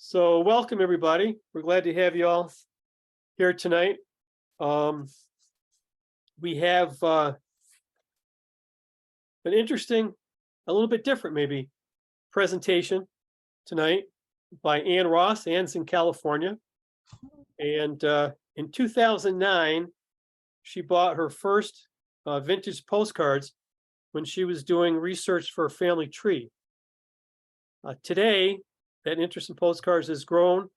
So welcome everybody. We're glad to have you all here tonight. We have an interesting, a little bit different maybe, presentation tonight by Ann Ross. Ann's in California. And in 2009, she bought her first vintage postcards when she was doing research for a family tree. Today, that interest in postcards has grown,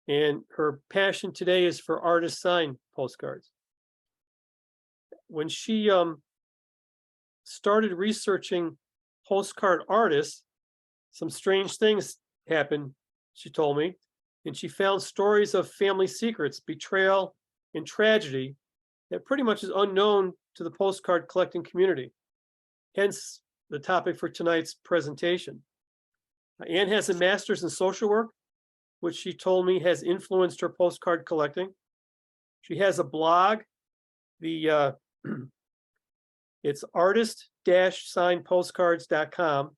and her passion today is for artist signed postcards. When she started researching postcard artists, some strange things happened, she told me, and she found stories of family secrets, betrayal, and tragedy that pretty much is unknown to the postcard collecting community. Hence the topic for tonight's presentation. Ann has a master's in social work, which she told me has influenced her postcard collecting. She has a blog, it's artist-signpostcards.com.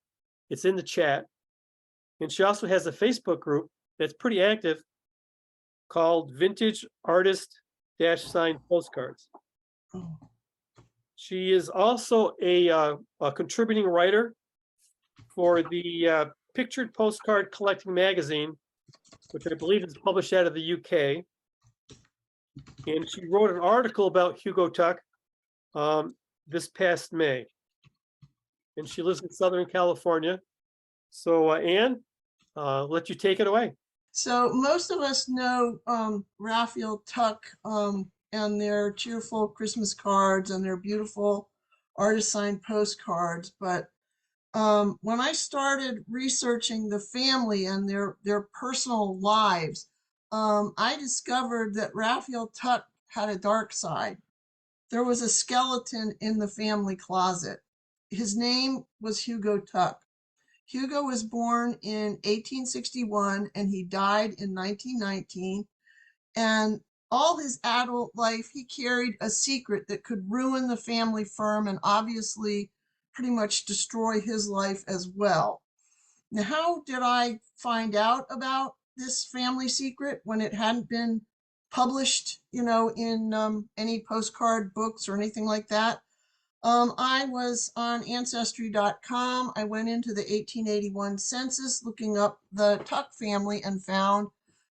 It's in the chat. And she also has a Facebook group that's pretty active called Vintage Artist-Signed Postcards. She is also a contributing writer for the Pictured Postcard Collecting magazine, which I believe is published out of the UK. And she wrote an article about Hugo Tuck this past May. And she lives in Southern California. So Ann, let you take it away. So most of us know Raphael Tuck and their cheerful Christmas cards and their beautiful artist signed postcards. But when I started researching the family and their personal lives, I discovered that Raphael Tuck had a dark side. There was a skeleton in the family closet. His name was Hugo Tuck. Hugo was born in 1861 and he died in 1919. And all his adult life, he carried a secret that could ruin the family firm and obviously pretty much destroy his life as well. Now, how did I find out about this family secret when it hadn't been published, in any postcard books or anything like that? I was on Ancestry.com. I went into the 1881 census looking up the Tuck family and found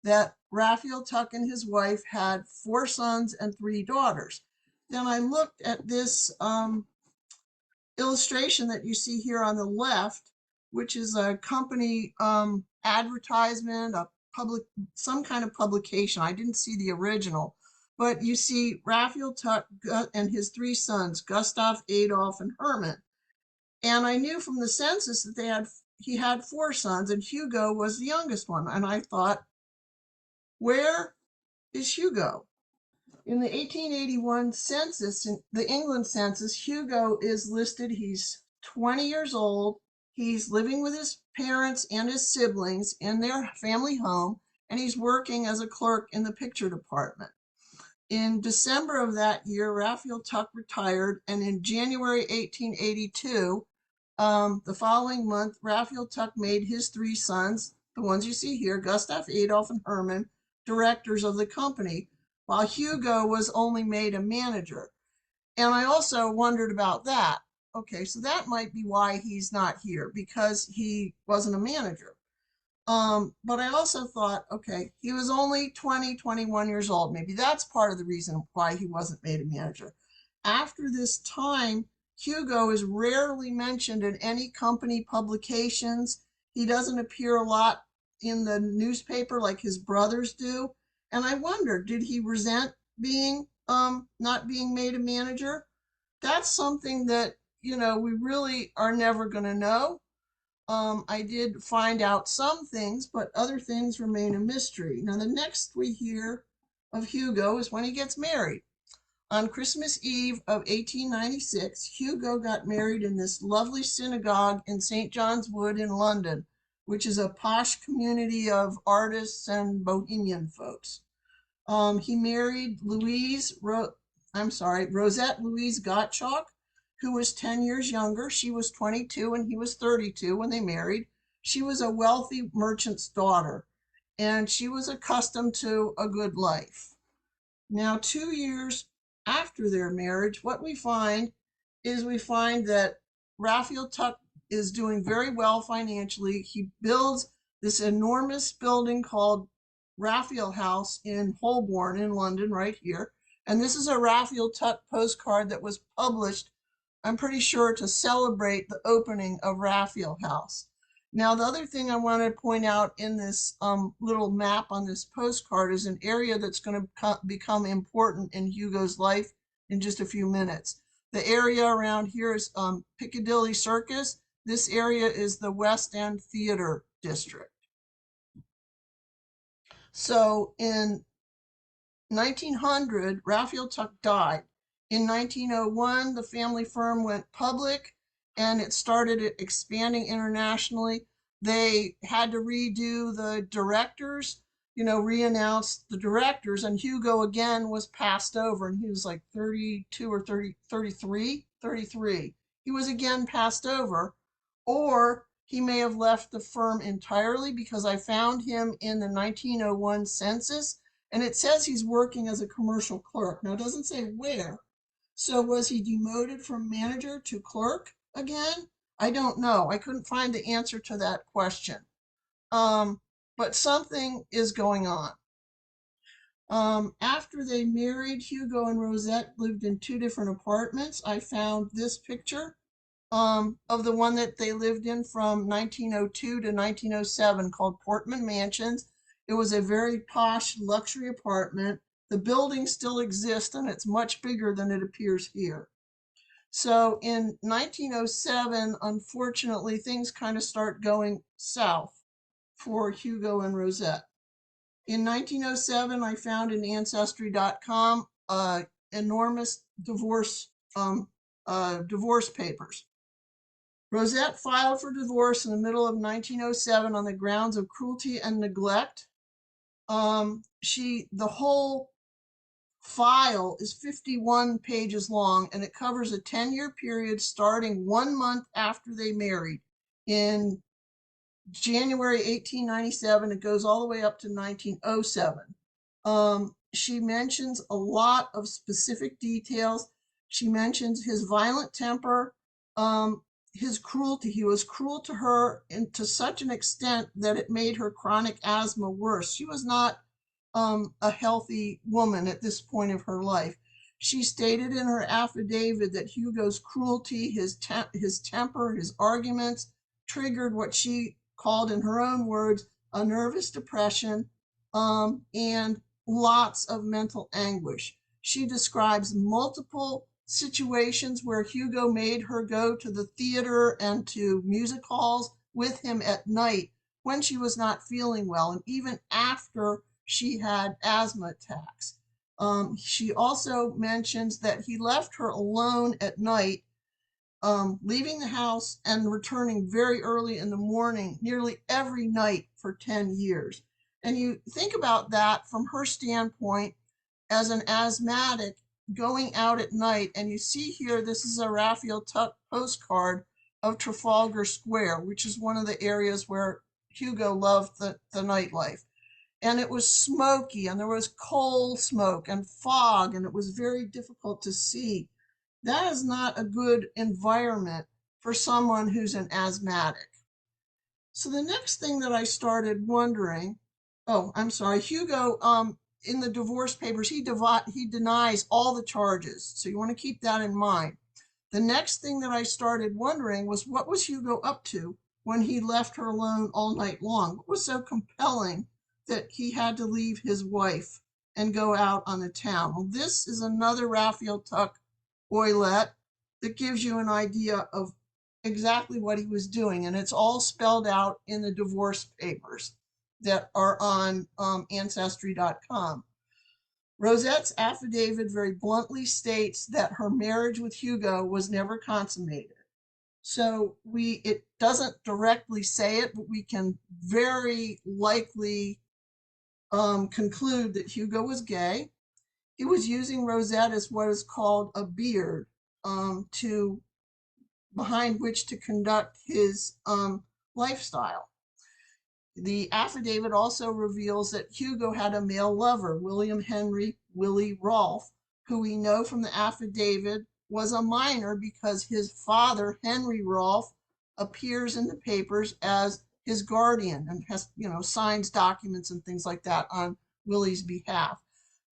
that Raphael Tuck and his wife had 4 sons and 3 daughters. Then I looked at this illustration that you see here on the left, which is a company advertisement, some kind of publication. I didn't see the original, but you see Raphael Tuck and his 3 sons, Gustav, Adolf, and Herman. And I knew from the census that he had 4 sons, and Hugo was the youngest one. And I thought, where is Hugo? In the 1881 census, in the England census, Hugo is listed. He's 20 years old. He's living with his parents and his siblings in their family home, and he's working as a clerk in the picture department. In December of that year, Raphael Tuck retired, and in January 1882, the following month, Raphael Tuck made his 3 sons, the ones you see here, Gustav, Adolf, and Herman, directors of the company, while Hugo was only made a manager. And I also wondered about that. Okay, so that might be why he's not here, because he wasn't a manager. But I also thought, okay, he was only 21 years old. Maybe that's part of the reason why he wasn't made a manager. After this time, Hugo is rarely mentioned in any company publications. He doesn't appear a lot in the newspaper like his brothers do. And I wonder, did he resent being not being made a manager? That's something that, we really are never going to know. I did find out some things, but other things remain a mystery. Now, the next we hear of Hugo is when he gets married. On Christmas Eve of 1896, Hugo got married in this lovely synagogue in St. John's Wood in London, which is a posh community of artists and bohemian folks. He married Rosette Louise Gottschalk, who was 10 years younger. She was 22 and he was 32 when they married. She was a wealthy merchant's daughter. and she was accustomed to a good life. Now, 2 years after their marriage, what we find is we find that Raphael Tuck is doing very well financially. He builds this enormous building called Raphael House in Holborn in London, right here. And this is a Raphael Tuck postcard that was published, I'm pretty sure, to celebrate the opening of Raphael House. Now, the other thing I want to point out in this little map on this postcard is an area that's going to become important in Hugo's life in just a few minutes. The area around here is Piccadilly Circus. This area is the West End Theater District. So in 1900, Raphael Tuck died. In 1901, the family firm went public and it started expanding internationally. They had to redo the directors, re-announce the directors, and Hugo again was passed over, and he was like 32 or 33. He was again passed over, or he may have left the firm entirely, because I found him in the 1901 census, and it says he's working as a commercial clerk. Now, it doesn't say where. So was he demoted from manager to clerk again? I don't know. I couldn't find the answer to that question. But something is going on. After they married, Hugo and Rosette lived in 2 different apartments. I found this picture of the one that they lived in from 1902 to 1907 called Portman Mansions. It was a very posh luxury apartment. The building still exists, and it's much bigger than it appears here. So in 1907, unfortunately, things kind of start going south for Hugo and Rosette. In 1907, I found in Ancestry.com enormous divorce papers. Rosette filed for divorce in the middle of 1907 on the grounds of cruelty and neglect. The whole file is 51 pages long, and it covers a 10-year period starting 1 month after they married in January 1897. It goes all the way up to 1907. She mentions a lot of specific details. She mentions his violent temper, his cruelty. He was cruel to her, and to such an extent that it made her chronic asthma worse. She was not a healthy woman at this point of her life. She stated in her affidavit that Hugo's cruelty, his temper, his arguments triggered what she called, in her own words, a nervous depression and lots of mental anguish. She describes multiple situations where Hugo made her go to the theater and to music halls with him at night when she was not feeling well, and even after she had asthma attacks. She also mentions that he left her alone at night, leaving the house and returning very early in the morning, nearly every night for 10 years. And you think about that from her standpoint as an asthmatic going out at night. And you see here, this is a Raphael Tuck postcard of Trafalgar Square, which is one of the areas where Hugo loved the nightlife. And it was smoky, and there was coal smoke and fog, and it was very difficult to see. That is not a good environment for someone who's an asthmatic. So the next thing that I started wondering, Hugo, in the divorce papers, he denies all the charges. So you want to keep that in mind. The next thing that I started wondering was, what was Hugo up to when he left her alone all night long? What was so compelling that he had to leave his wife and go out on the town? Well, this is another Raphael Tuck oilet that gives you an idea of exactly what he was doing, and it's all spelled out in the divorce papers that are on Ancestry.com. Rosette's affidavit very bluntly states that her marriage with Hugo was never consummated. So it doesn't directly say it, but we can very likely conclude that Hugo was gay. He was using Rosette as what is called a beard, behind which to conduct his lifestyle. The affidavit also reveals that Hugo had a male lover, William Henry Willie Rolfe, who we know from the affidavit was a minor because his father, Henry Rolfe, appears in the papers as his guardian and has, signs documents and things like that on Willie's behalf.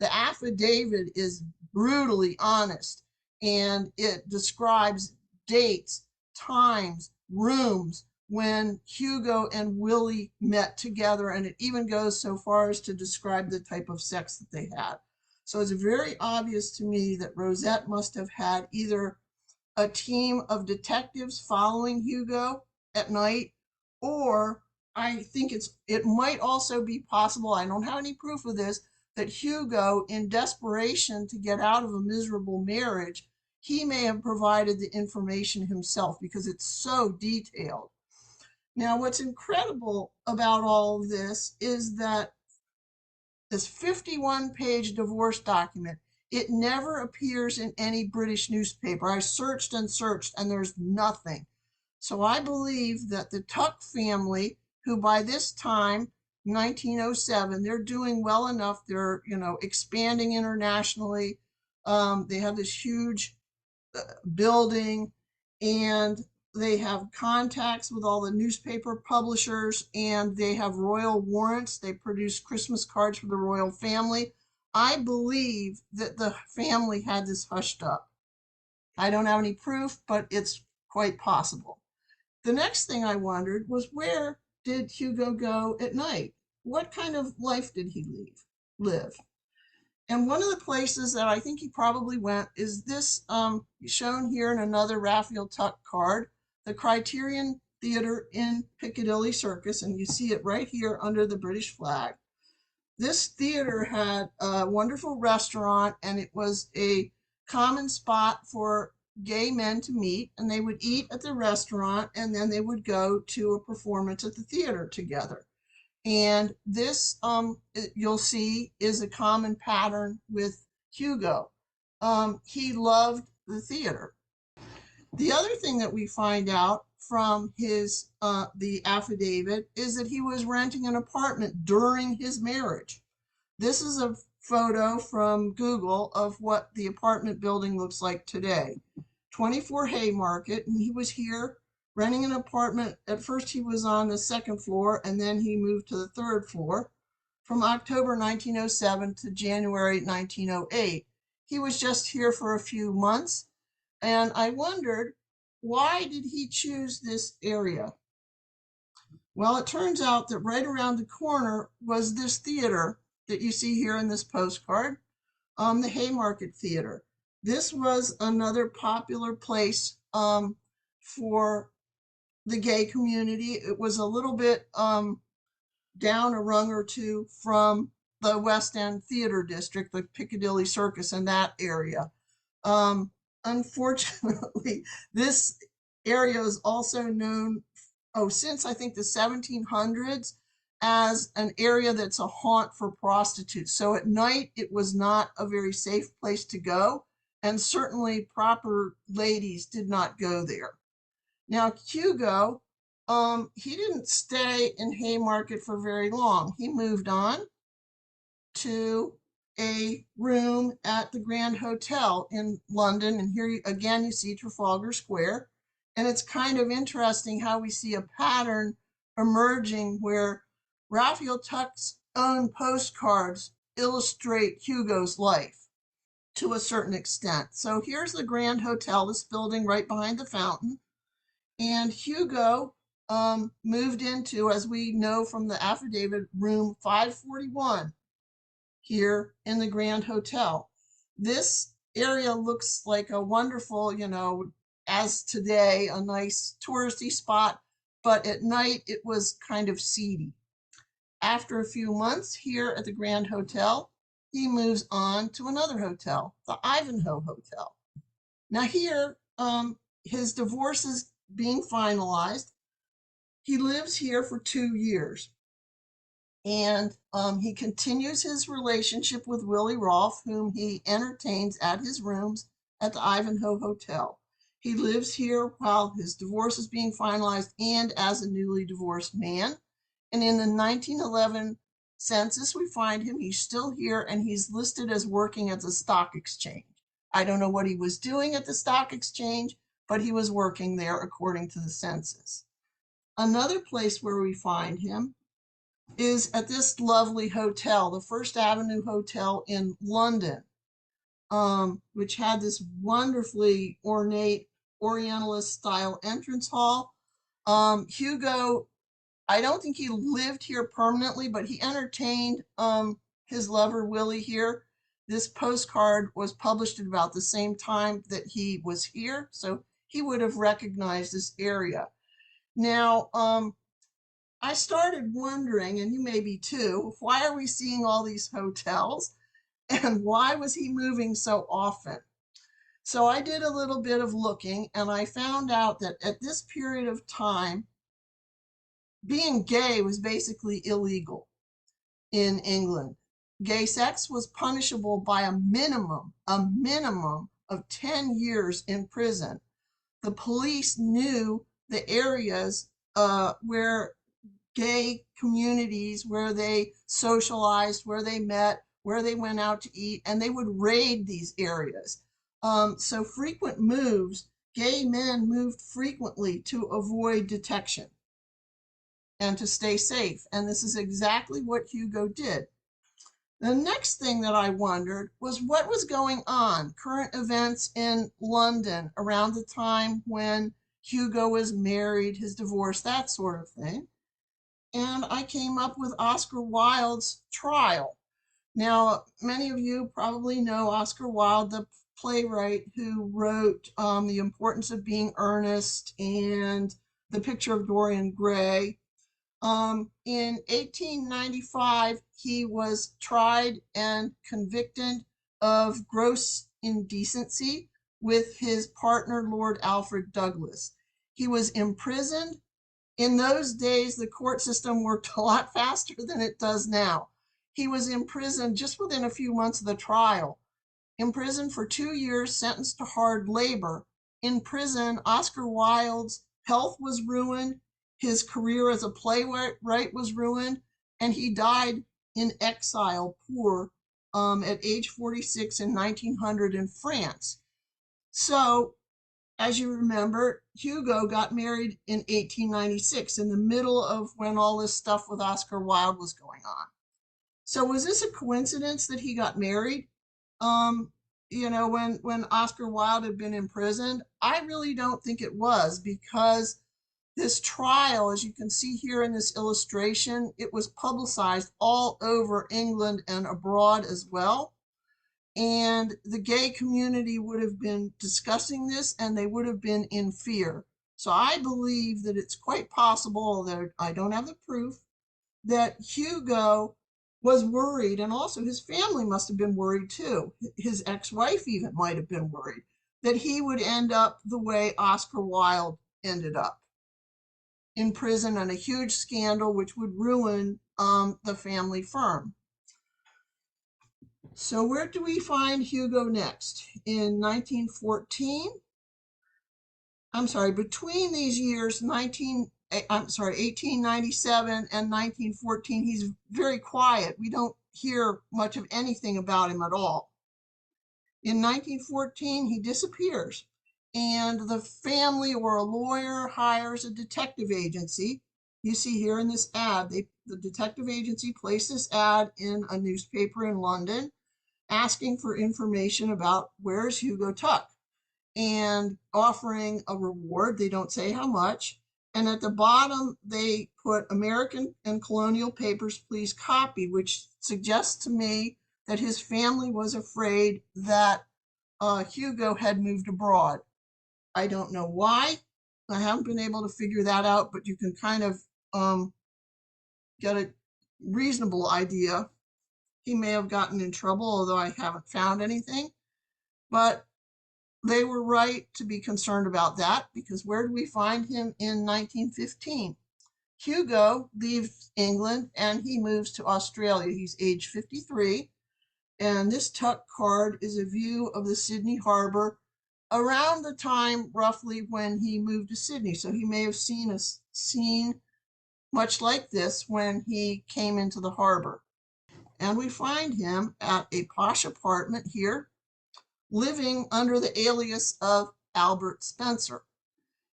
The affidavit is brutally honest, and it describes dates, times, rooms when Hugo and Willie met together, and it even goes so far as to describe the type of sex that they had. So it's very obvious to me that Rosette must have had either a team of detectives following Hugo at night, or I think it might also be possible, I don't have any proof of this, that Hugo, in desperation to get out of a miserable marriage, he may have provided the information himself because it's so detailed. Now, what's incredible about all of this is that this 51-page divorce document, it never appears in any British newspaper. I searched and searched, and there's nothing. So I believe that the Tuck family, who by this time, 1907, they're doing well enough. They're, expanding internationally. They have this huge building, and they have contacts with all the newspaper publishers, and they have royal warrants. They produce Christmas cards for the royal family. I believe that the family had this hushed up. I don't have any proof, but it's quite possible. The next thing I wondered was, where did Hugo go at night? What kind of life did he live? And one of the places that I think he probably went is this, shown here in another Raphael Tuck card, the Criterion Theater in Piccadilly Circus, and you see it right here under the British flag. This theater had a wonderful restaurant, and it was a common spot for gay men to meet, and they would eat at the restaurant, and then they would go to a performance at the theater together. And this, you'll see, is a common pattern with Hugo. He loved the theater. The other thing that we find out from his the affidavit is that he was renting an apartment during his marriage. This is a photo from Google of what the apartment building looks like today. 24 Haymarket, and he was here renting an apartment. At first he was on the second floor, and then he moved to the third floor from October 1907 to January 1908. He was just here for a few months, and I wondered, why did he choose this area? Well, it turns out that right around the corner was this theater that you see here in this postcard, the Haymarket Theater. This was another popular place for the gay community. It was a little bit down a rung or two from the West End Theater District, the Piccadilly Circus in that area. Unfortunately, this area is also known, since I think the 1700s, as an area that's a haunt for prostitutes. So at night, it was not a very safe place to go, and certainly proper ladies did not go there. Now, Hugo, he didn't stay in Haymarket for very long. He moved on to a room at the Grand Hotel in London. And here again, you see Trafalgar Square. And it's kind of interesting how we see a pattern emerging where Raphael Tuck's own postcards illustrate Hugo's life to a certain extent. So here's the Grand Hotel, this building right behind the fountain. And Hugo moved into, as we know from the affidavit, room 541 here in the Grand Hotel. This area looks like a wonderful, as today, a nice touristy spot, but at night it was kind of seedy. After a few months here at the Grand Hotel, he moves on to another hotel, the Ivanhoe Hotel. Now here, his divorce is being finalized. He lives here for 2 years. And he continues his relationship with Willie Rolfe, whom he entertains at his rooms at the Ivanhoe Hotel. He lives here while his divorce is being finalized and as a newly divorced man. And in the 1911 census, we find him. He's still here, and he's listed as working at the stock exchange. I don't know what he was doing at the stock exchange, but he was working there according to the census. Another place where we find him is at this lovely hotel, the First Avenue Hotel in London, which had this wonderfully ornate Orientalist style entrance hall. Hugo, I don't think he lived here permanently, but he entertained his lover Willie here. This postcard was published at about the same time that he was here, so he would have recognized this area. Now, I started wondering, and you may be too, why are we seeing all these hotels and why was he moving so often? So I did a little bit of looking and I found out that at this period of time, being gay was basically illegal in England. Gay sex was punishable by a minimum of 10 years in prison. The police knew the areas where gay communities, where they socialized, where they met, where they went out to eat, and they would raid these areas. So frequent moves, gay men moved frequently to avoid detection and to stay safe. And this is exactly what Hugo did. The next thing that I wondered was what was going on, current events in London around the time when Hugo was married, his divorce, that sort of thing. And I came up with Oscar Wilde's trial. Now, many of you probably know Oscar Wilde, the playwright who wrote The Importance of Being Earnest and The Picture of Dorian Gray. In 1895, he was tried and convicted of gross indecency with his partner, Lord Alfred Douglas. He was imprisoned. In those days, the court system worked a lot faster than it does now. He was imprisoned just within a few months of the trial. Imprisoned for 2 years, sentenced to hard labor. In prison, Oscar Wilde's health was ruined, his career as a playwright was ruined, and he died in exile, poor, at age 46 in 1900 in France. So, as you remember, Hugo got married in 1896, in the middle of when all this stuff with Oscar Wilde was going on. So was this a coincidence that he got married? When Oscar Wilde had been imprisoned? I really don't think it was, because this trial, as you can see here in this illustration, it was publicized all over England and abroad as well. And the gay community would have been discussing this and they would have been in fear. So I believe that it's quite possible, that I don't have the proof, that Hugo was worried, and also his family must have been worried too. His ex-wife even might have been worried that he would end up the way Oscar Wilde ended up, in prison and a huge scandal which would ruin the family firm. So where do we find Hugo next? In 1914, between these years, 1897 and 1914, he's very quiet. We don't hear much of anything about him at all. In 1914, he disappears, and the family or a lawyer hires a detective agency. You see here in this ad, the detective agency placed this ad in a newspaper in London, asking for information about where's Hugo Tuck and offering a reward. They don't say how much. And at the bottom, they put American and colonial papers, please copy, which suggests to me that his family was afraid that Hugo had moved abroad. I don't know why. I haven't been able to figure that out, but you can kind of get a reasonable idea. He may have gotten in trouble, although I haven't found anything. But they were right to be concerned about that, because where do we find him in 1915? Hugo leaves England and he moves to Australia. He's age 53. And this Tuck card is a view of the Sydney Harbor around the time roughly when he moved to Sydney. So he may have seen a scene much like this when he came into the harbor. And we find him at a posh apartment here, living under the alias of Albert Spencer.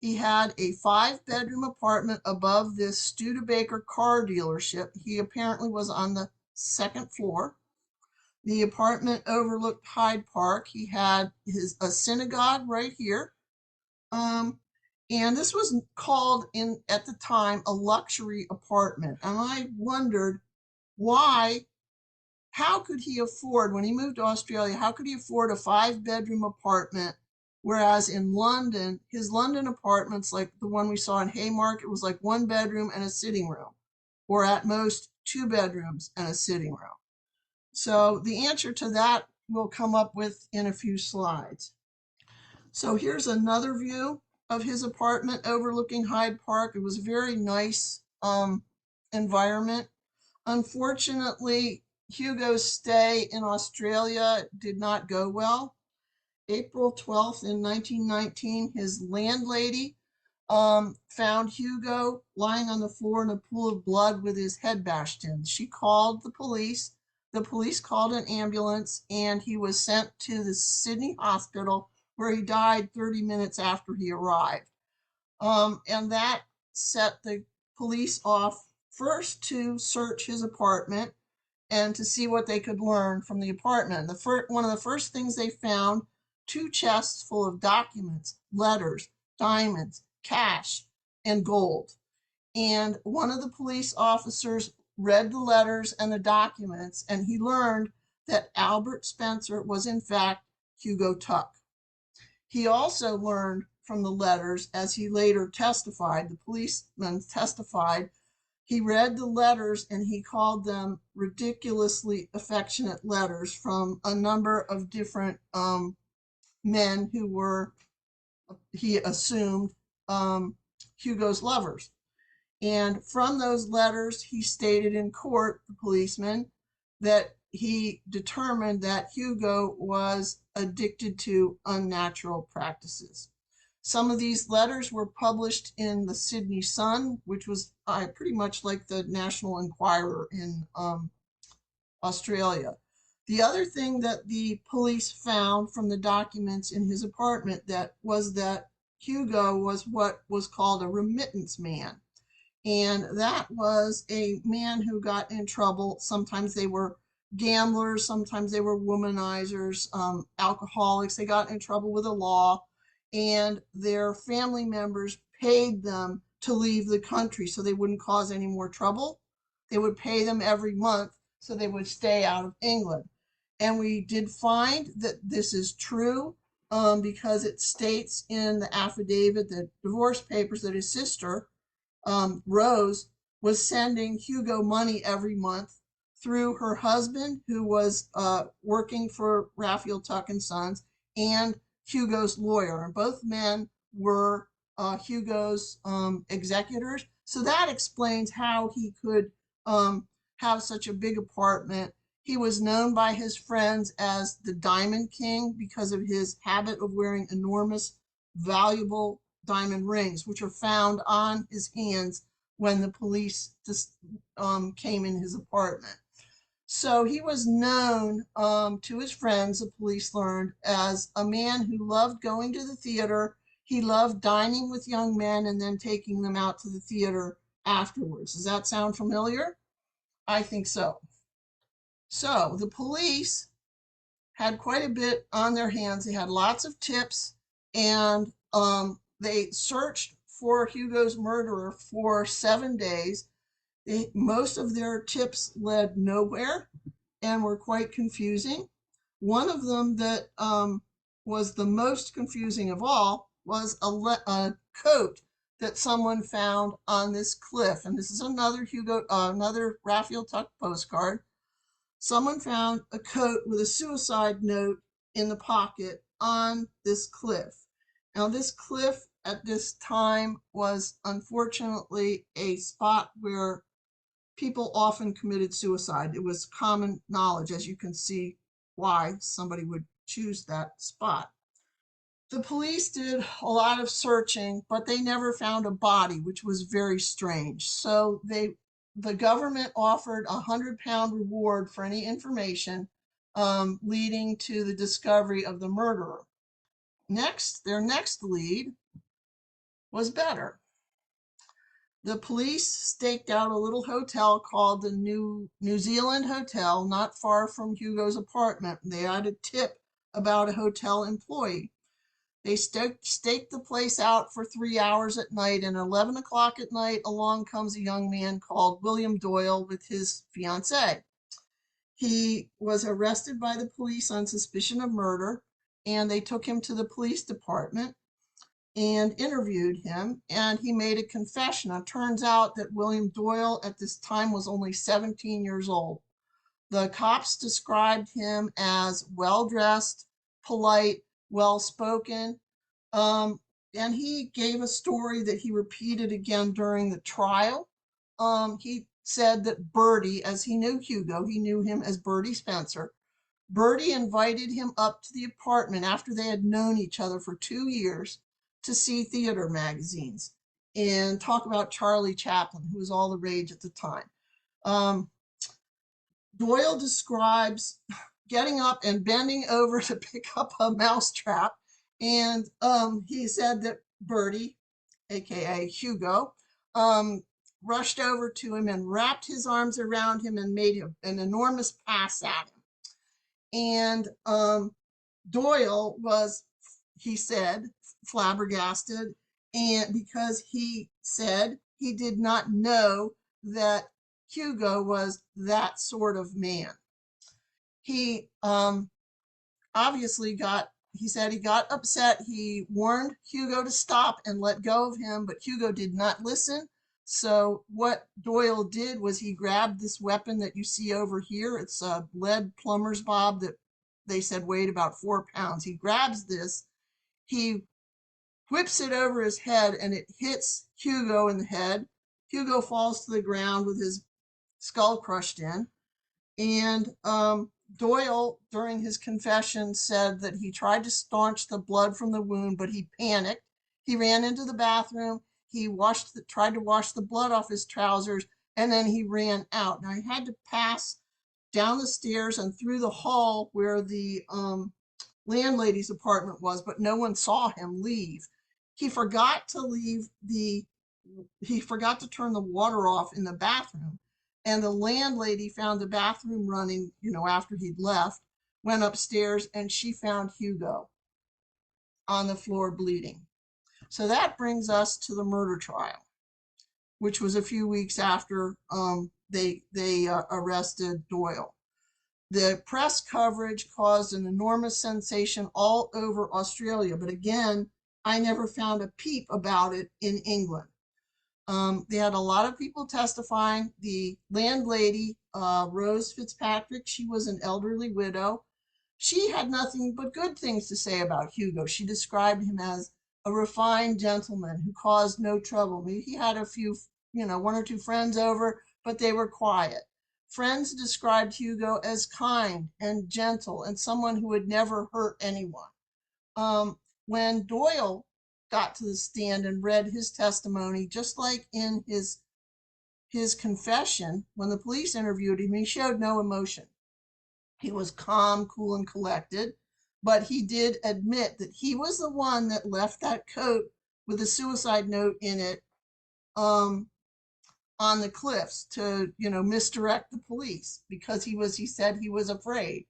He had a 5-bedroom apartment above this Studebaker car dealership. He apparently was on the second floor. The apartment overlooked Hyde Park. He had a synagogue right here. And this was called at the time a luxury apartment. And I wondered why, how could he afford, when he moved to Australia, how could he afford a 5-bedroom apartment? Whereas in London, his London apartments, like the one we saw in Haymarket, was like 1 bedroom and a sitting room, or at most 2 bedrooms and a sitting room. So the answer to that we'll come up with in a few slides. So here's another view of his apartment overlooking Hyde Park. It was a very nice environment. Unfortunately, Hugo's stay in Australia did not go well. April 12th in 1919, his landlady found Hugo lying on the floor in a pool of blood with his head bashed in. She called the police. The police called an ambulance, and he was sent to the Sydney hospital, where he died 30 minutes after he arrived. And that set the police off first to search his apartment and to see what they could learn from the apartment. One of the first things they found, 2 chests full of documents, letters, diamonds, cash, and gold. And one of the police officers read the letters and the documents, and he learned that Albert Spencer was in fact Hugo Tuck. He also learned from the letters, as he later testified, the policeman testified, he read the letters and he called them ridiculously affectionate letters from a number of different men who were, he assumed, Hugo's lovers. And from those letters, he stated in court, the policeman, that he determined that Hugo was addicted to unnatural practices. Some of these letters were published in the Sydney Sun, which was pretty much like the National Enquirer in Australia. The other thing that the police found from the documents in his apartment that Hugo was what was called a remittance man. And that was a man who got in trouble. Sometimes they were gamblers, sometimes they were womanizers, alcoholics. They got in trouble with the law, and their family members paid them to leave the country so they wouldn't cause any more trouble. They would pay them every month so they would stay out of England. And we did find that this is true because it states in the affidavit, the divorce papers, that his sister, Rose, was sending Hugo money every month through her husband, who was working for Raphael Tuck and Sons, and Hugo's lawyer. And both men were Hugo's executors. So that explains how he could have such a big apartment. He was known by his friends as the Diamond King because of his habit of wearing enormous, valuable diamond rings, which are found on his hands when the police came in his apartment. So he was known to his friends, the police learned, as a man who loved going to the theater. He loved dining with young men and then taking them out to the theater afterwards. Does that sound familiar? I think so. So the police had quite a bit on their hands. They had lots of tips, and they searched for Hugo's murderer for 7 days. Most of their tips led nowhere and were quite confusing. One of them that was the most confusing of all was a coat that someone found on this cliff. And this is another Raphael Tuck postcard. Someone found a coat with a suicide note in the pocket on this cliff. Now, this cliff at this time was unfortunately a spot where people often committed suicide. It was common knowledge, as you can see why somebody would choose that spot. The police did a lot of searching, but they never found a body, which was very strange. So the government offered £100 reward for any information leading to the discovery of the murderer. Their next lead was better. The police staked out a little hotel called the New Zealand Hotel, not far from Hugo's apartment. They had a tip about a hotel employee. They staked the place out for 3 hours at night, and 11 o'clock at night, along comes a young man called William Doyle with his fiancée. He was arrested by the police on suspicion of murder, and they took him to the police department and interviewed him, and he made a confession. It turns out that William Doyle at this time was only 17 years old. The cops described him as well-dressed, polite, well-spoken, and he gave a story that he repeated again during the trial. He said that Bertie, as he knew Hugo, he knew him as Bertie Spencer. Bertie invited him up to the apartment after they had known each other for 2 years to see theater magazines and talk about Charlie Chaplin, who was all the rage at the time. Doyle describes getting up and bending over to pick up a mousetrap, and he said that Bertie, aka Hugo, rushed over to him and wrapped his arms around him and made an enormous pass at him. And Doyle was, he said, flabbergasted, and because he said he did not know that Hugo was that sort of man. He obviously he said he got upset. He warned Hugo to stop and let go of him, but Hugo did not listen. So what Doyle did was he grabbed this weapon that you see over here. It's a lead plumber's bob that they said weighed about 4 pounds. He grabs this, he whips it over his head, and it hits Hugo in the head. Hugo falls to the ground with his skull crushed in. And Doyle, during his confession, said that he tried to staunch the blood from the wound, but he panicked. He ran into the bathroom. He tried to wash the blood off his trousers, and then he ran out. Now, he had to pass down the stairs and through the hall where the landlady's apartment was, but no one saw him leave. He forgot to turn the water off in the bathroom. And the landlady found the bathroom running, after he'd left, went upstairs, and she found Hugo on the floor bleeding. So that brings us to the murder trial, which was a few weeks after they arrested Doyle. The press coverage caused an enormous sensation all over Australia, but again, I never found a peep about it in England. They had a lot of people testifying. The landlady, Rose Fitzpatrick, she was an elderly widow. She had nothing but good things to say about Hugo. She described him as a refined gentleman who caused no trouble. Maybe he had a few, 1 or 2 friends over, but they were quiet. Friends described Hugo as kind and gentle and someone who would never hurt anyone. When Doyle got to the stand and read his testimony, just like in his confession, when the police interviewed him, he showed no emotion. He was calm, cool, and collected, but he did admit that he was the one that left that coat with a suicide note in it on the cliffs to, misdirect the police, because he said he was afraid.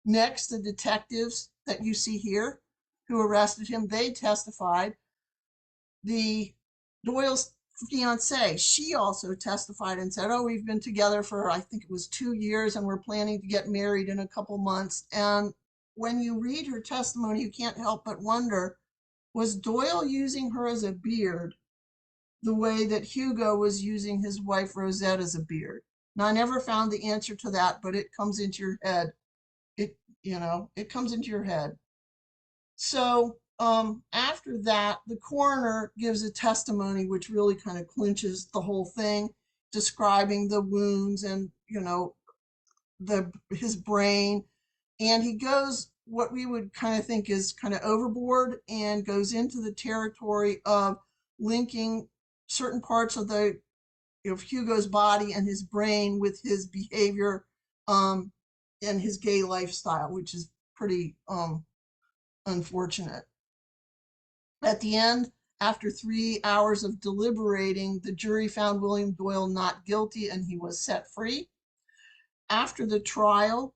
Next, the detectives that you see here who arrested him, they testified. The Doyle's fiance, she also testified and said, oh, we've been together for, I think it was 2 years, and we're planning to get married in a couple months. And when you read her testimony, you can't help but wonder, was Doyle using her as a beard the way that Hugo was using his wife Rosette as a beard? Now, I never found the answer to that, but it comes into your head. It comes into your head. So after that, the coroner gives a testimony which really kind of clinches the whole thing, describing the wounds and, his brain. And he goes what we would kind of think is kind of overboard and goes into the territory of linking certain parts of Hugo's body and his brain with his behavior and his gay lifestyle, which is pretty unfortunate. At the end, after 3 hours of deliberating, the jury found William Doyle not guilty and he was set free. After the trial,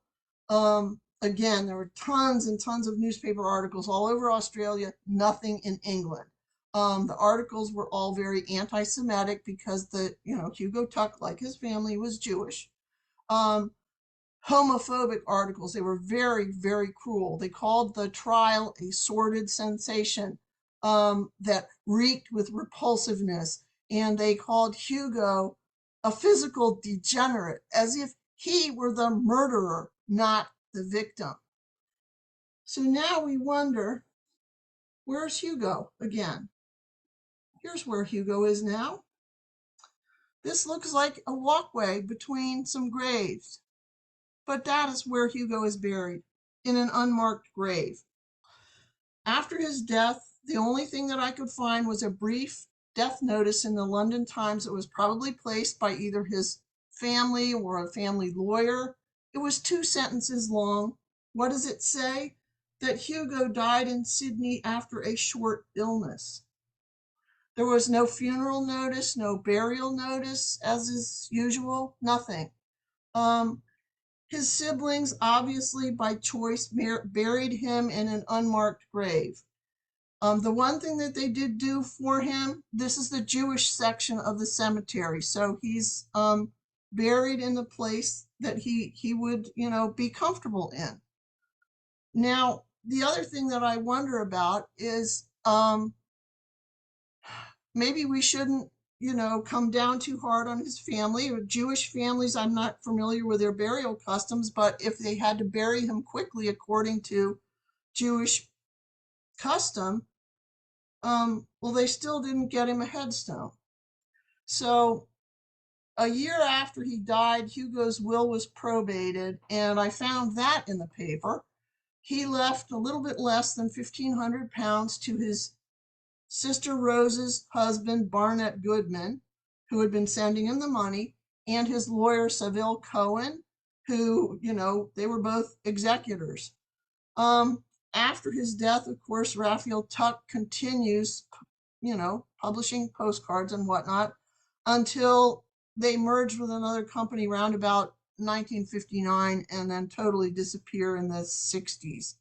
again, there were tons and tons of newspaper articles all over Australia, nothing in England. The articles were all very anti-Semitic because Hugo Tuck, like his family, was Jewish. Homophobic articles, they were very, very cruel. They called the trial a sordid sensation that reeked with repulsiveness, and they called Hugo a physical degenerate, as if he were the murderer, not the victim. So now we wonder, where's Hugo again? Here's where Hugo is now. This looks like a walkway between some graves, but that is where Hugo is buried, in an unmarked grave. After his death, the only thing that I could find was a brief death notice in the London Times that was probably placed by either his family or a family lawyer. It was 2 sentences long. What does it say? That Hugo died in Sydney after a short illness. There was no funeral notice, no burial notice, as is usual, nothing. His siblings, obviously by choice, buried him in an unmarked grave. The one thing that they did do for him, this is the Jewish section of the cemetery. So he's buried in the place that he would, be comfortable in. Now, the other thing that I wonder about is maybe we shouldn't, come down too hard on his family. Or Jewish families, I'm not familiar with their burial customs, but if they had to bury him quickly according to Jewish custom, well, they still didn't get him a headstone. So a year after he died, Hugo's will was probated, and I found that in the paper. He left a little bit less than £1,500 to his sister Rose's husband, Barnett Goodman, who had been sending him the money, and his lawyer, Saville Cohen, who, they were both executors. After his death, of course, Raphael Tuck continues, publishing postcards and whatnot until they merged with another company around about 1959 and then totally disappear in the 60s.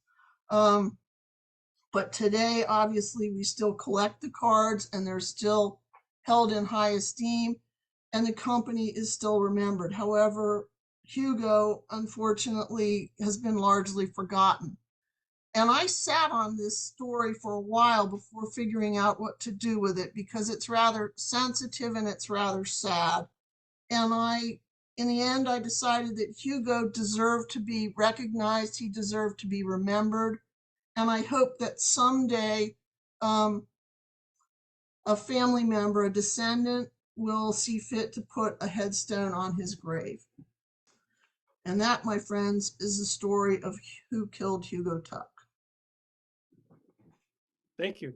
But today, obviously, we still collect the cards and they're still held in high esteem and the company is still remembered. However, Hugo, unfortunately, has been largely forgotten. And I sat on this story for a while before figuring out what to do with it because it's rather sensitive and it's rather sad. And in the end, I decided that Hugo deserved to be recognized. He deserved to be remembered. And I hope that someday a family member, a descendant, will see fit to put a headstone on his grave. And that, my friends, is the story of who killed Hugo Tuck. Thank you.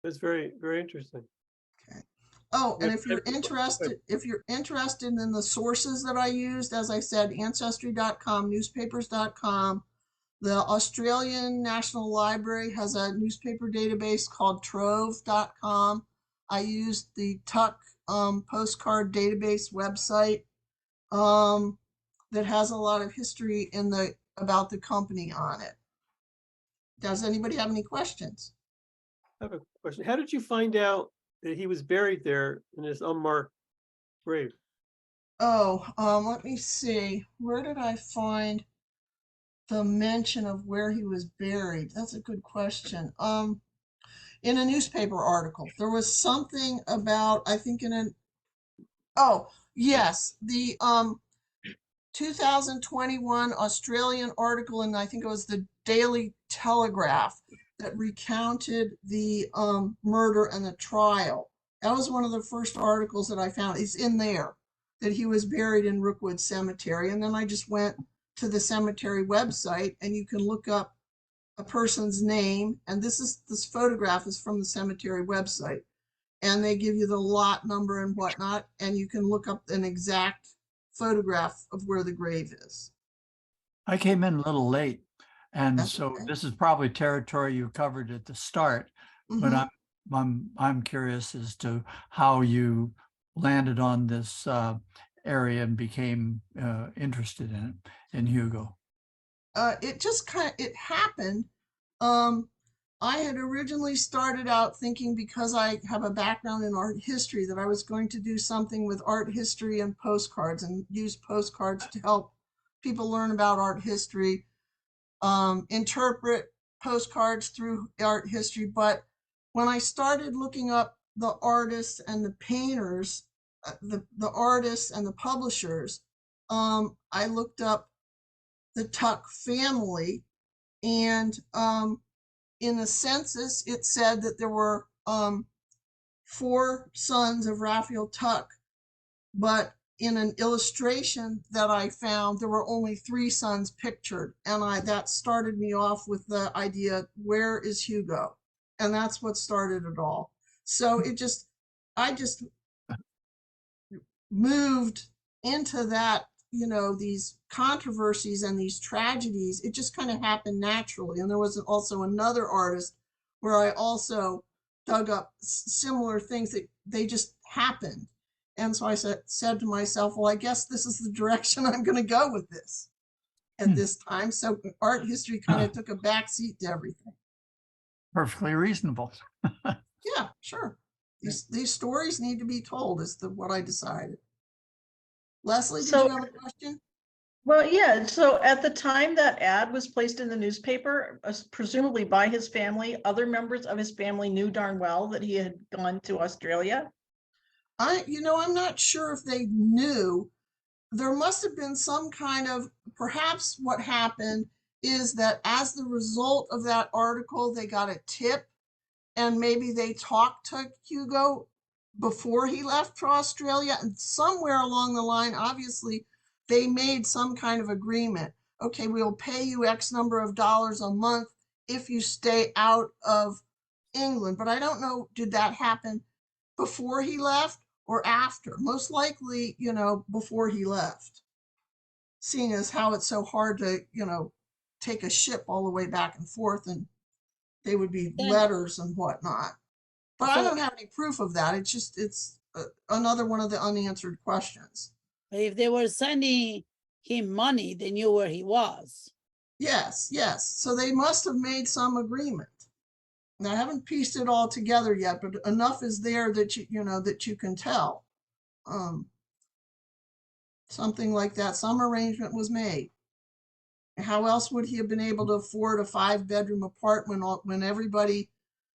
That's very, very interesting. Okay. Oh, and if you're interested in the sources that I used, as I said, ancestry.com, newspapers.com, the Australian National Library has a newspaper database called trove.com. I used the Tuck postcard database website that has a lot of history about the company on it. Does anybody have any questions? I have a question. How did you find out that he was buried there in this unmarked grave? Oh, let me see. Where did I find the mention of where he was buried? That's a good question. In a newspaper article, there was something about, I think oh, yes, the 2021 Australian article, and I think it was the Daily Telegraph, that recounted the murder and the trial. That was one of the first articles that I found. It's in there that he was buried in Rookwood Cemetery. And then I just went to the cemetery website and you can look up a person's name, and this photograph is from the cemetery website, and they give you the lot number and whatnot, and you can look up an exact photograph of where the grave is. I came in a little late, and That's so okay. this is probably territory you covered at the start, but Mhm. I'm curious as to how you landed on this area and became interested in it, in Hugo. It just it happened. Um, I had originally started out thinking, because I have a background in art history, that I was going to do something with art history and postcards and use postcards to help people learn about art history, interpret postcards through art history. But when I started looking up the artists and the painters, the artists and the publishers, I looked up the Tuck family, and in the census, it said that there were 4 sons of Raphael Tuck, but in an illustration that I found, there were only 3 sons pictured, and that started me off with the idea, where is Hugo? And that's what started it all. So I just moved into that, these controversies and these tragedies. It just kind of happened naturally. And there was also another artist where I also dug up similar things that they just happened. And so I said to myself, well, I guess this is the direction I'm going to go with this at this time. So art history kind of took a backseat to everything. Perfectly reasonable. Yeah, sure. These stories need to be told, is what I decided. Leslie, did you have a question? Well, yeah. So at the time that ad was placed in the newspaper, presumably by his family, other members of his family knew darn well that he had gone to Australia. I'm not sure if they knew. There must have been some kind of, perhaps what happened is that as the result of that article, they got a tip, and maybe they talked to Hugo before he left for Australia, and somewhere along the line, obviously, they made some kind of agreement. Okay, we'll pay you X number of dollars a month if you stay out of England. But I don't know, did that happen before he left or after? Most likely, before he left, seeing as how it's so hard to, take a ship all the way back and forth, and they would be letters and whatnot. But I don't have any proof of that. It's another one of the unanswered questions. If they were sending him money, they knew where he was. Yes. So they must have made some agreement. Now, I haven't pieced it all together yet, but enough is there that that you can tell. Something like that. Some arrangement was made. How else would he have been able to afford a 5-bedroom apartment when everybody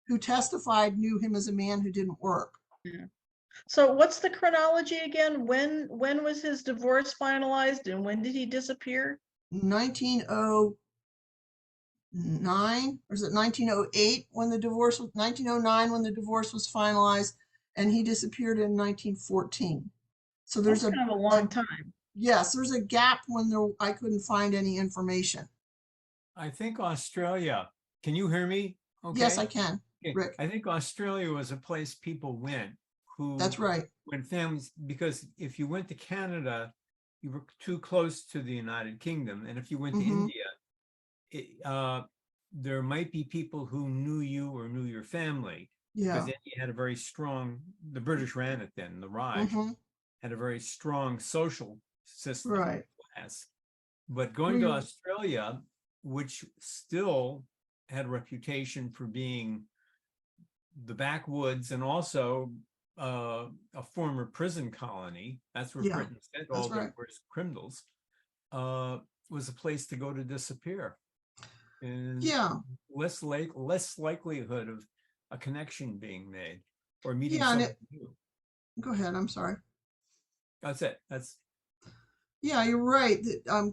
who testified knew him as a man who didn't work? Yeah. So what's the chronology again? When was his divorce finalized, and when did he disappear? 1909, or is it 1908 when the divorce was 1909 when the divorce was finalized, and he disappeared in 1914. So there's That's kind of a long time. Yes, there's a gap when I couldn't find any information. I think Australia, can you hear me? Okay. Yes, I can. Okay. Rick. I think Australia was a place people went That's right. when families, because if you went to Canada, you were too close to the United Kingdom. And if you went to India, there might be people who knew you or knew your family. Yeah. Because India had a very strong, the British ran it then, the Raj had a very strong social system. Right. Class. But going to Australia, which still had a reputation for being the backwoods and also a former prison colony, that's where Britain sent all the worst criminals, was a place to go to disappear. And less likelihood of a connection being made or meeting someone new. Go ahead, I'm sorry. That's it. Yeah, you're right.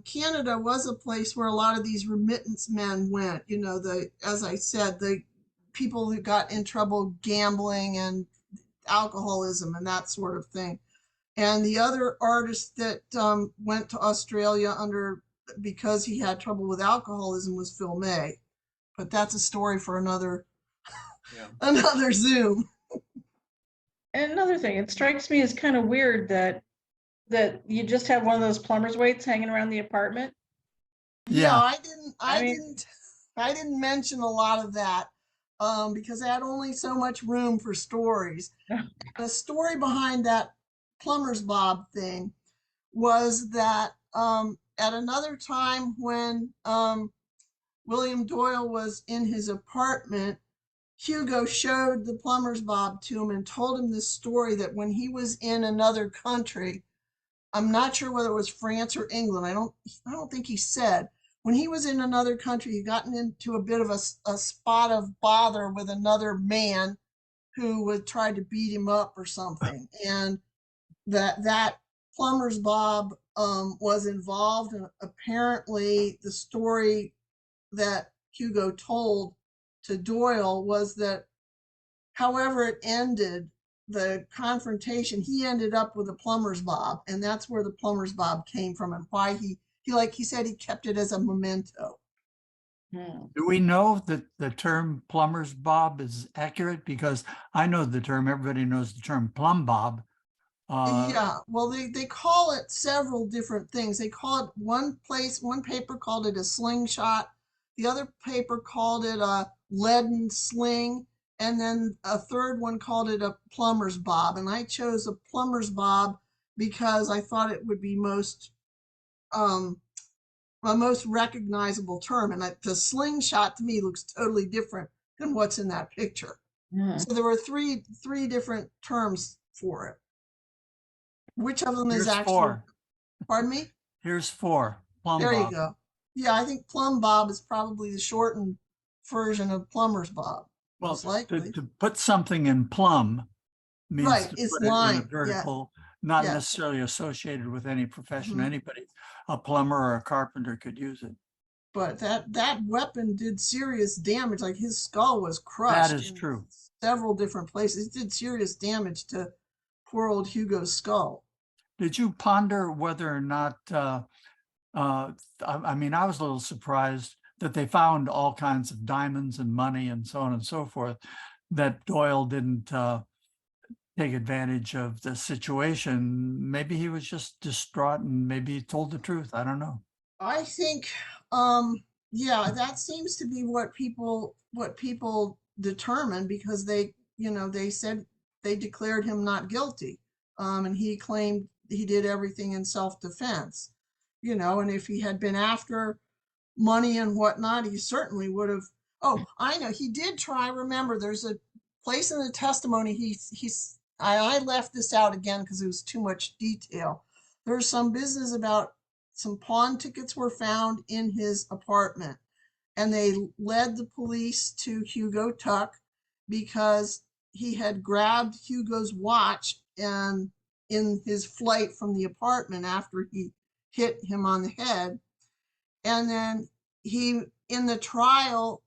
Canada was a place where a lot of these remittance men went. As I said, the people who got in trouble gambling and alcoholism and that sort of thing. And the other artist that went to Australia because he had trouble with alcoholism was Phil May. But that's a story for another Yeah. another Zoom. And another thing, it strikes me as kind of weird that you just have one of those plumber's weights hanging around the apartment. Yeah, Yeah. I didn't mention a lot of that because I had only so much room for stories. The story behind that plumber's bob thing was that at another time when William Doyle was in his apartment, Hugo showed the plumber's bob to him and told him this story that when he was in another country, I'm not sure whether it was France or England. I don't think he said. When he was in another country, he'd gotten into a bit of a spot of bother with another man who would try to beat him up or something. And that plumber's bob was involved. And apparently the story that Hugo told to Doyle was that however it ended, the confrontation, he ended up with a plumber's bob, and that's where the plumber's bob came from and why he like he said he kept it as a memento. Hmm. Do we know that the term plumber's bob is accurate? Because I know the term, everybody knows the term plumb bob. Yeah, well, they call it several different things. They call it one paper called it a slingshot, the other paper called it a leaden sling, and then a third one called it a plumber's bob. And I chose a plumber's bob because I thought it would be um a most recognizable term. And the slingshot to me looks totally different than what's in that picture. Hmm. So there were three different terms for it. Which of them is Here's actually, four. pardon me? Here's four. Plumb There you bob. go. Yeah, I think plumb bob is probably the shortened version of plumber's bob, Well, most likely. to put something in plumb means Right, to it's put it in a lined. Yeah, vertical, not yeah. necessarily associated with any profession. Mhm. Anybody, a plumber or a carpenter could use it. But that weapon did serious damage. Like his skull was That crushed is in true. several different places. It did serious damage to poor old Hugo's skull. Did you ponder whether or not, I mean, I was a little surprised that they found all kinds of diamonds and money and so on and so forth, that Doyle didn't take advantage of the situation. Maybe he was just distraught and maybe he told the truth. I don't know. I think, yeah, that seems to be what people determine because they said they declared him not guilty, and he claimed he did everything in self-defense, and if he had been after money and whatnot, he certainly would have. Oh, I know he did try. Remember, there's a place in the testimony. I left this out again because it was too much detail. There's some business about some pawn tickets were found in his apartment, and they led the police to Hugo Tuck because he had grabbed Hugo's watch and in his flight from the apartment after he hit him on the head. And then in the trial,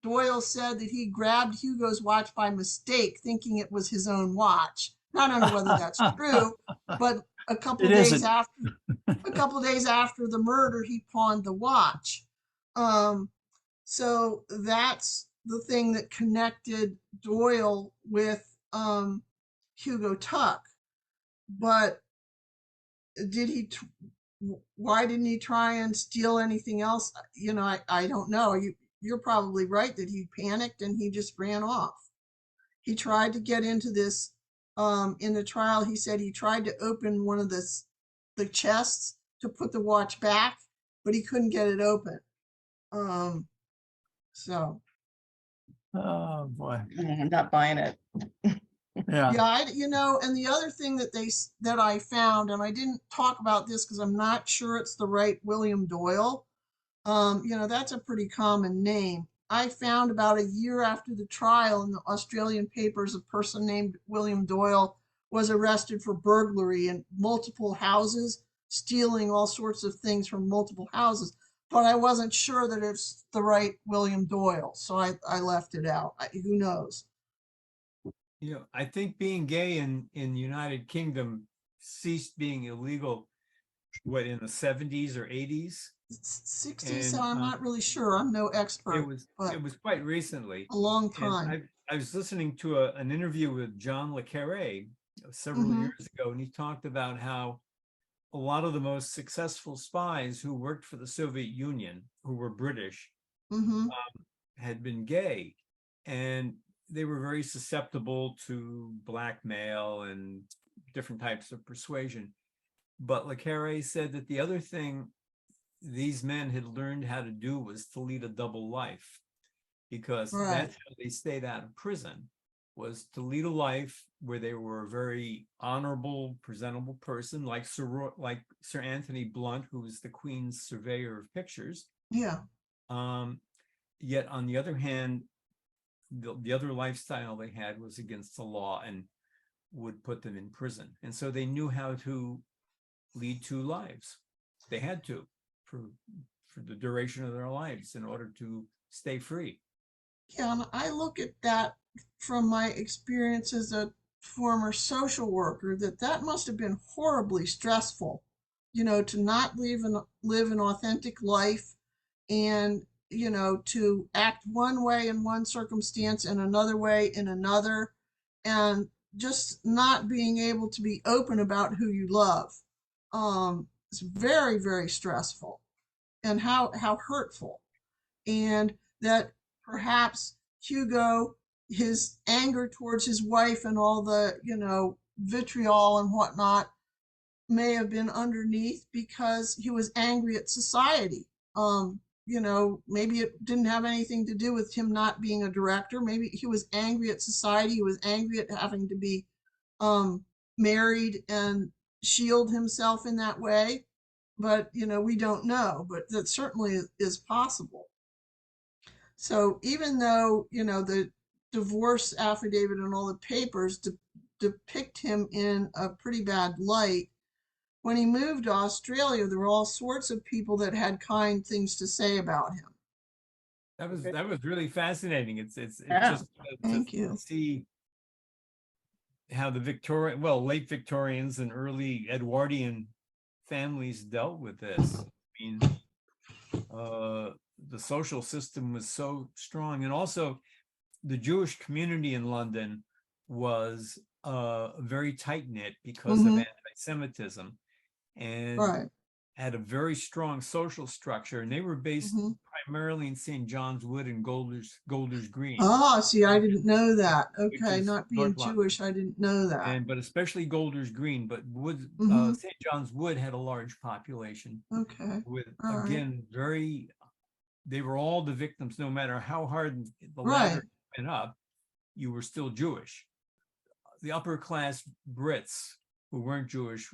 Doyle said that he grabbed Hugo's watch by mistake, thinking it was his own watch. Now, I don't know whether that's true, but a couple It days isn't. after the murder, he pawned the watch. So that's the thing that connected Doyle with Hugo Tuck. But did he? Why didn't he try and steal anything else? I don't know. You're probably right that he panicked and he just ran off. He tried to get into this in the trial. He said he tried to open one of the chests to put the watch back, but he couldn't get it open. So Oh, boy. I'm not buying it. Yeah. yeah, and the other thing that I found, and I didn't talk about this because I'm not sure it's the right William Doyle. That's a pretty common name. I found about a year after the trial in the Australian papers, a person named William Doyle was arrested for burglary in multiple houses, stealing all sorts of things from multiple houses. But I wasn't sure that it's the right William Doyle, so I left it out. Who knows? I think being gay in United Kingdom ceased being illegal what, in the 70s or 80s. 60, so And, I'm not really sure. I'm no expert, but it was quite recently. a long And time. I was listening to an interview with John Le Carre several Mhm. years ago, and he talked about how a lot of the most successful spies who worked for the Soviet Union, who were British, Hmm. had been gay, and they were very susceptible to blackmail and different types of persuasion. But Le Carre said that the other thing these men had learned how to do was to lead a double life, because Right. that's how they stayed out of prison, was to lead a life where they were a very honorable, presentable person, like Sir Anthony Blunt, who was the Queen's surveyor of pictures. Yeah. Yet on the other hand, the other lifestyle they had was against the law and would put them in prison. And so they knew how to lead two lives. They had to for the duration of their lives in order to stay free. Yeah, and I look at that from my experience as a former social worker, that must have been horribly stressful, to not live an authentic life, and to act one way in one circumstance and another way in another, and just not being able to be open about who you love. It's very, very stressful, and how hurtful. And that perhaps Hugo, his anger towards his wife and all the, vitriol and whatnot, may have been underneath because he was angry at society. Maybe it didn't have anything to do with him not being a director. Maybe he was angry at society. He was angry at having to be married and shield himself in that way. But, we don't know, but that certainly is possible. So even though, the divorce affidavit and all the papers depict him in a pretty bad light, when he moved to Australia, there were all sorts of people that had kind things to say about him. That was really fascinating. It's Yeah. just Thank to you. see how the late Victorians and early Edwardian families dealt with this. I mean, the social system was so strong, and also the Jewish community in London was very tight-knit because of Mhm. anti-Semitism, and Right. had a very strong social structure, and they were based Mhm. primarily in St. John's Wood and Golders Green, Ah, see, I didn't know that. which Okay, is not being North London. Jewish, I didn't know that. But especially Golders Green, but Mhm. St. John's Wood had a large population Okay. with, All right. again, they were all the victims, no matter how hard the Right. ladder went up, you were still Jewish. The upper class Brits who weren't Jewish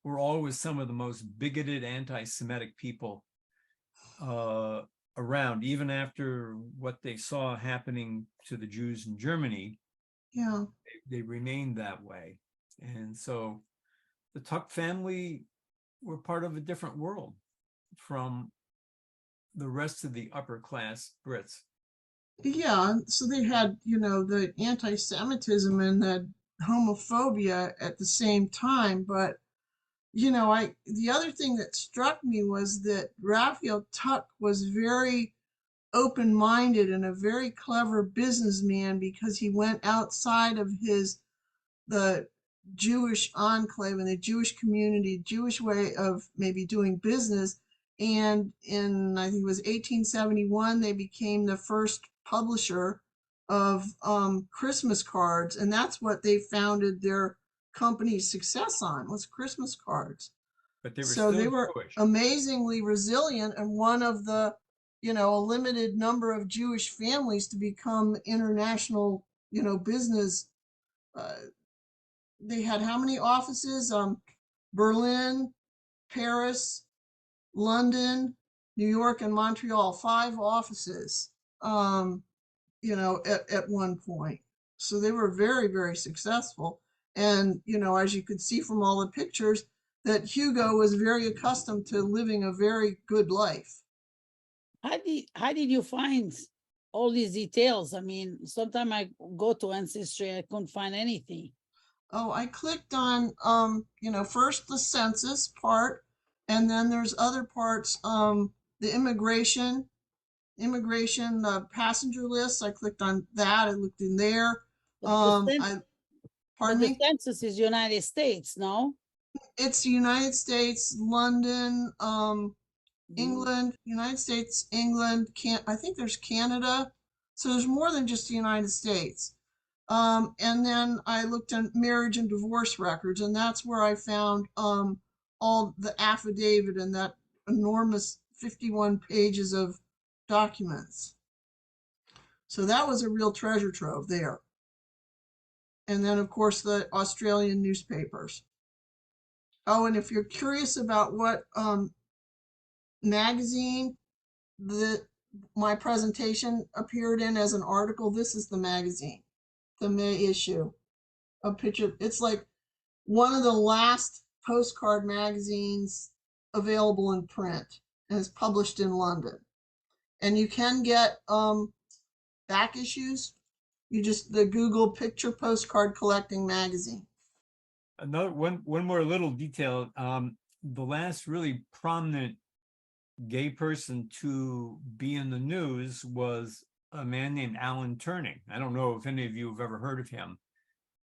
were always some of the most bigoted anti-Semitic people around, even after what they saw happening to the Jews in Germany. Yeah. They remained that way. And so the Tuck family were part of a different world from the rest of the upper class Brits. Yeah, so they had, the anti-Semitism and the homophobia at the same time. But, the other thing that struck me was that Raphael Tuck was very open-minded and a very clever businessman, because he went outside of the Jewish enclave and the Jewish community, Jewish way of maybe doing business. And in, I think it was 1871, they became the first publisher of Christmas cards. And that's what they founded their company's success on, was Christmas cards. But they were So they still were Jewish. amazingly resilient, and one of the, a limited number of Jewish families to become international, business. They had how many offices? Berlin, Paris, London, New York, and Montreal. 5 offices, at one point. So they were very, very successful. And, as you could see from all the pictures, that Hugo was very accustomed to living a very good life. How did you find all these details? I mean, sometimes I go to Ancestry, I couldn't find anything. Oh, I clicked on, first the census part, and then there's other parts, the immigration, passenger lists. I clicked on that. I looked in there. But the, I, but pardon the me? census is United States, no? It's the United States, London, Mhm. England, United States, England, I think there's Canada. So there's more than just the United States. And then I looked at marriage and divorce records, and that's where I found all the affidavit and that enormous 51 pages of documents. So that was a real treasure trove there. And then, of course, the Australian newspapers. Oh, and if you're curious about what magazine my presentation appeared in as an article, this is the magazine, the May issue. A picture. It's like one of the last postcard magazines available in print, and it's published in London. And you can get back issues. You just the Google picture postcard collecting magazine. Another one more little detail. The last really prominent gay person to be in the news was a man named Alan Turing. I don't know if any of you have ever heard of him,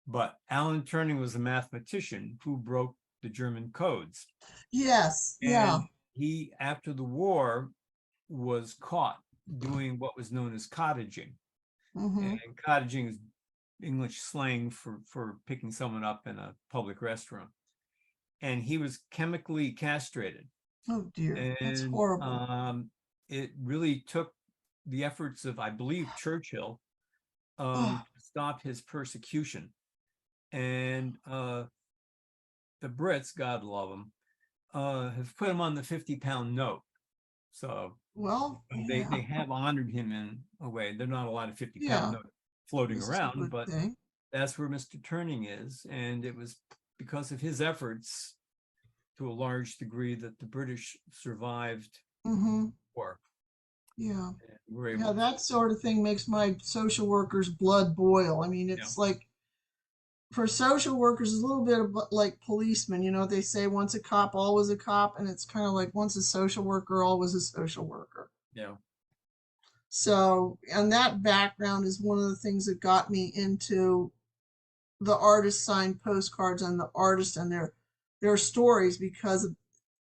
but Alan Turing was a mathematician who broke the German codes. Yes, yeah. And he, after the war, was caught doing what was known as cottaging. Mm-hmm. And cottaging is English slang for picking someone up in a public restroom. And he was chemically castrated. Oh dear, that's And horrible. it really took the efforts of, I believe, Churchill Oh, to stop his persecution. And the Brits, God love them, have put him on the 50-pound note. So well, they yeah, have honored him in a way. There's not a lot of 50-pound yeah. notes floating This is a around, good but thing. that's where Mr. Turning is. And it was because of his efforts to a large degree that the British survived Mm-hmm. war. Yeah. And were Yeah, able that sort of thing makes my social worker's blood boil. I mean, to, it's like for social workers, it's a little bit of like policemen. They say once a cop, always a cop, and it's kind of like once a social worker, always a social worker. yeah. So, and that background is one of the things that got me into the artist signed postcards and the artists and their stories, because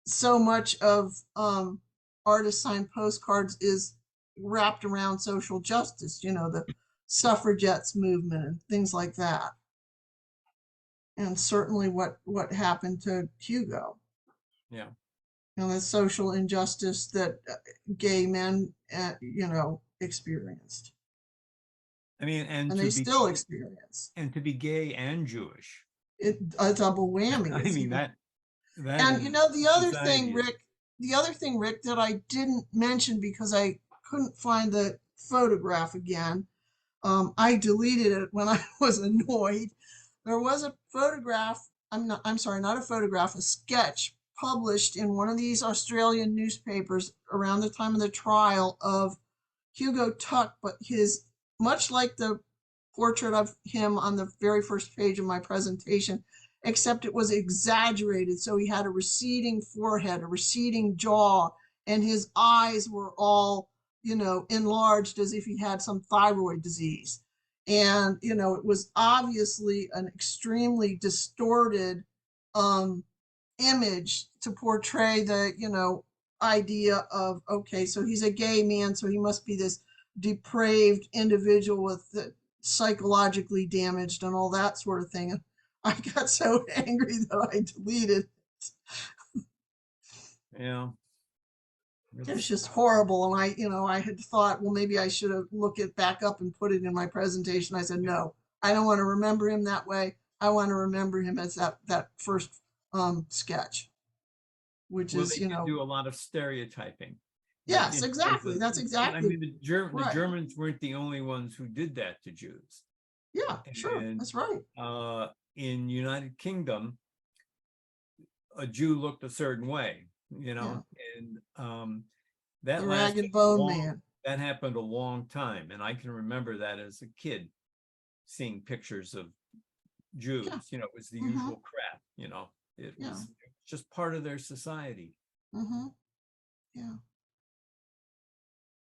so much of artist signed postcards is wrapped around social justice, the suffragettes movement and things like that. And certainly what happened to Hugo, Yeah. the social injustice that gay men, experienced, I mean, and they still experience. and to be gay and Jewish. A double whammy. I It's mean, even, that and is the other society thing, is, Rick, that I didn't mention because I couldn't find the photograph again. I deleted it when I was annoyed. There was a photograph. I'm sorry, not a photograph, a sketch published in one of these Australian newspapers around the time of the trial of Hugo Tuck, but much like the portrait of him on the very first page of my presentation, except it was exaggerated. So he had a receding forehead, a receding jaw, and his eyes were all, enlarged as if he had some thyroid disease. And, it was obviously an extremely distorted image to portray the, idea of, okay, so he's a gay man, so he must be this depraved individual with psychologically damaged and all that sort of thing. And I got so angry that I deleted it. yeah. It was just horrible. And I had thought, well, maybe I should have looked it back up and put it in my presentation. I said, no, I don't want to remember him that way. I want to remember him as that first sketch, which Well, is, they did do a lot of stereotyping. yes, exactly. That's I exactly mean, the right. Germans weren't the only ones who did that to Jews. Yeah, sure. And That's right. in United Kingdom, a Jew looked a certain way, Yeah. and that The rag lasted and bone man. that happened a long time. And I can remember that as a kid, seeing pictures of Jews, Yeah. you know, it was the Mhm. usual crap, you know, it Yeah. was just part of their society. Mm-hmm. Yeah.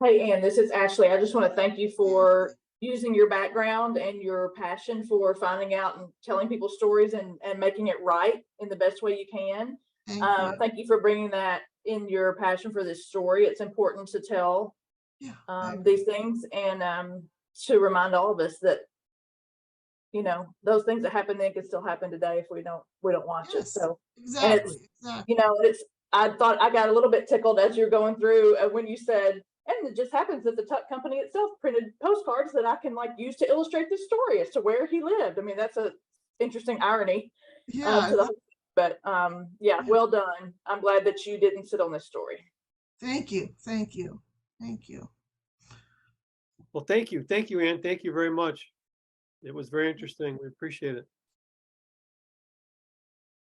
Hey, Ann, this is Ashley. I just want to thank you for using your background and your passion for finding out and telling people stories and making it right in the best way you can. Thank you. Thank you for bringing that in your passion for this story. It's important to tell Yeah. I these things and to remind all of us that, you know, those things that happen then can still happen today if we don't watch it. Yes, So, and exactly. it's, Exactly. you know, it's, I thought I got a little bit tickled as you're going through when you said, and it just happens that the Tuck company itself printed postcards that I can like use to illustrate this story as to where he lived. I mean, that's a interesting irony Yeah. to the whole, but yeah, Yeah. well done. I'm glad that you didn't sit on this story. Thank you. Thank you. Thank you. Well, thank you. Thank you, Ann. Thank you very much. It was very interesting. We appreciate it.